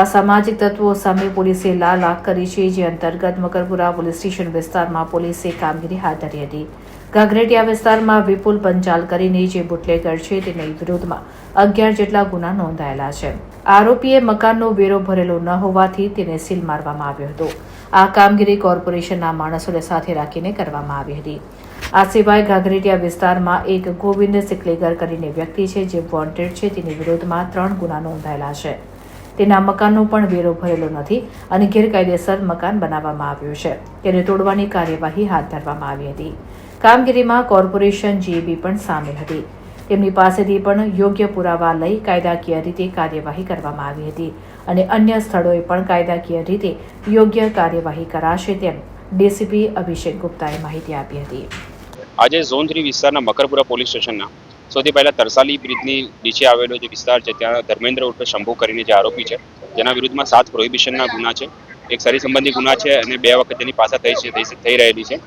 અસામાજિક તત્વો સામે પોલીસે લાલ આંખ કરી છે, જે અંતર્ગત મકરપુરા પોલીસ સ્ટેશન વિસ્તારમાં પોલીસે કામગીરી હાથ ધરી હતી. ઘાઘરેટિયા વિસ્તારમાં વિપુલ પંચાલ કરીને જે બુટલેગર છે તેની વિરુદ્ધમાં 11 જેટલા ગુના નોંધાયેલા છે. આરોપીએ મકાનનો વેરો ભરેલો ન હોવાથી તેને સીલ મારવામાં આવ્યો હતો. આ કામગીરી કોર્પોરેશનના માણસોને સાથે રાખીને કરવામાં આવી હતી. આ સિવાય ઘાઘરેટિયા વિસ્તારમાં એક ગોવિંદ સિકલેગર કરીને વ્યક્તિ છે, જે વોન્ટેડ છે. તેની વિરુદ્ધમાં 3 ગુના નોંધાયેલા છે. તેના મકાનનો પણ વેરો ભરેલો નથી અને ગેરકાયદેસર મકાન બનાવવામાં આવ્યું છે. તેને તોડવાની કાર્યવાહી હાથ ધરવામાં આવી હતી. કામગીરીમાં કોર્પોરેશન જીએબી પણ સામેલ હતી. તેમની પાસેથી પણ યોગ્ય પુરાવા લઈ કાયદાકીય રીતે કાર્યવાહી કરવામાં આવી હતી અને અન્ય સ્થળોએ પણ કાયદાકીય રીતે યોગ્ય કાર્યવાહી કરાશે તેમ ડીસીપી અભિષેક ગુપ્તાએ માહિતી આપી હતી. આજે ઝોન 3 વિસ્તારના મકરપુરા પોલીસ સ્ટેશનના સૌથી પહેલા તરસાલી બ્રિજની નીચે આવેલો જે વિસ્તાર છે, ત્યાં ધર્મેન્દ્ર ઉર્ફે શંભુ કરીને જે આરોપી છે, જેના વિરુદ્ધમાં 7 પ્રોહિબિશનના ગુના છે, એક શરીર સંબંધી ગુના છે અને 2 વખત તેની પાસે થઈ રહેલી છે.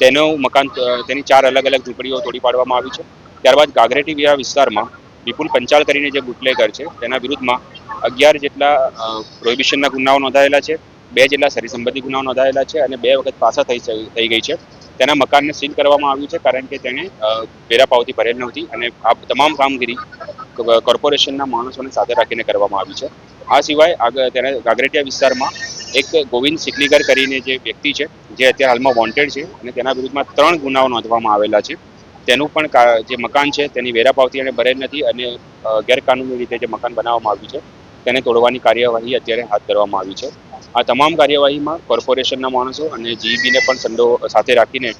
તેનું મકાન, તેની 4 અલગ અલગ ઝૂંપડીઓ તોડી પાડવામાં આવી છે. ત્યારબાદ ઘાઘરેટિયા વિસ્તારમાં વિપુલ પંચાલ કરીને જે બુટલેગર છે, તેના વિરુદ્ધમાં 11 જેટલા પ્રોહિબિશનના ગુનાઓ નોંધાયેલા છે, 2 જેટલા શરીર સંબંધી ગુનાઓ નોંધાયેલા છે અને 2 વખત પાછા થઈ ગઈ છે. તેના મકાનને સીલ કરવામાં આવ્યું છે, કારણ કે તેને વેરા પાવતી ભરેલ નહોતી અને આ તમામ કામગીરી કોર્પોરેશનના માણસોને સાથે રાખીને કરવામાં આવી છે. આ સિવાય તેને ઘાઘરેટિયા વિસ્તારમાં એક ગોવિંદ સિકલીગર કરીને જે વ્યક્તિ છે, જે અત્યારે હાલમાં વોન્ટેડ છે અને તેના વિરુદ્ધમાં 3 ગુનાઓ નોંધવામાં આવેલા છે. તેનું પણ જે મકાન છે તેની વેરા પાવતી એને ભરેલ નથી અને ગેરકાનૂની રીતે જે મકાન બનાવવામાં આવ્યું છે તેને તોડવાની કાર્યવાહી અત્યારે હાથ ધરવામાં આવી છે. આ તમામ કાર્યવાહીમાં કોર્પોરેશનના માણસો અને જીઈબીને પણ સંડો સાથે રાખીને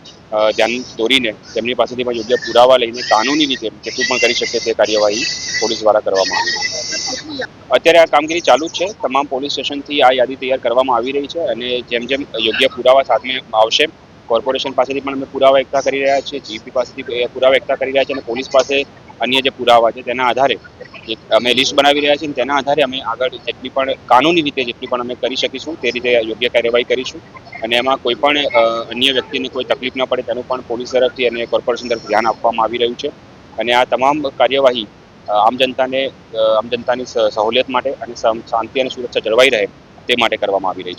ધ્યાન દોરીને તેમની પાસેથી પણ યોગ્ય પુરાવા લઈને કાનૂની રીતે જેટલું પણ કરી શકે તે કાર્યવાહી પોલીસ દ્વારા કરવામાં આવી છે. અત્યારે આ કામગીરી ચાલુ જ છે. તમામ પોલીસ સ્ટેશનથી આ યાદી તૈયાર કરવામાં આવી રહી છે અને જેમ જેમ યોગ્ય પુરાવા સામે આવશે, કોર્પોરેશન પાસેથી પણ અમે પુરાવા એકઠા કરી રહ્યા છીએ, જીઈબી પાસેથી પુરાવા એકઠા કરી રહ્યા છીએ અને પોલીસ પાસે અન્ય જે પુરાવા છે તેના આધારે અમે લિસ્ટ બનાવી રહ્યા છીએ. તેના આધારે અમે આગળ જેટલી પણ કાનૂની રીતે જેટલી પણ અમે કરી શકીશું તે રીતે યોગ્ય કાર્યવાહી કરીશું અને એમાં કોઈ પણ અન્ય વ્યક્તિને કોઈ તકલીફ ન પડે તેનું પણ પોલીસ તરફથી અને કોર્પોરેશન તરફથી ધ્યાન આપવામાં આવી રહ્યું છે. અને આ તમામ કાર્યવાહી આમ જનતાની સહુલિયત માટે અને શાંતિ અને સુરક્ષા જળવાઈ રહે તે માટે કરવામાં આવી રહી છે.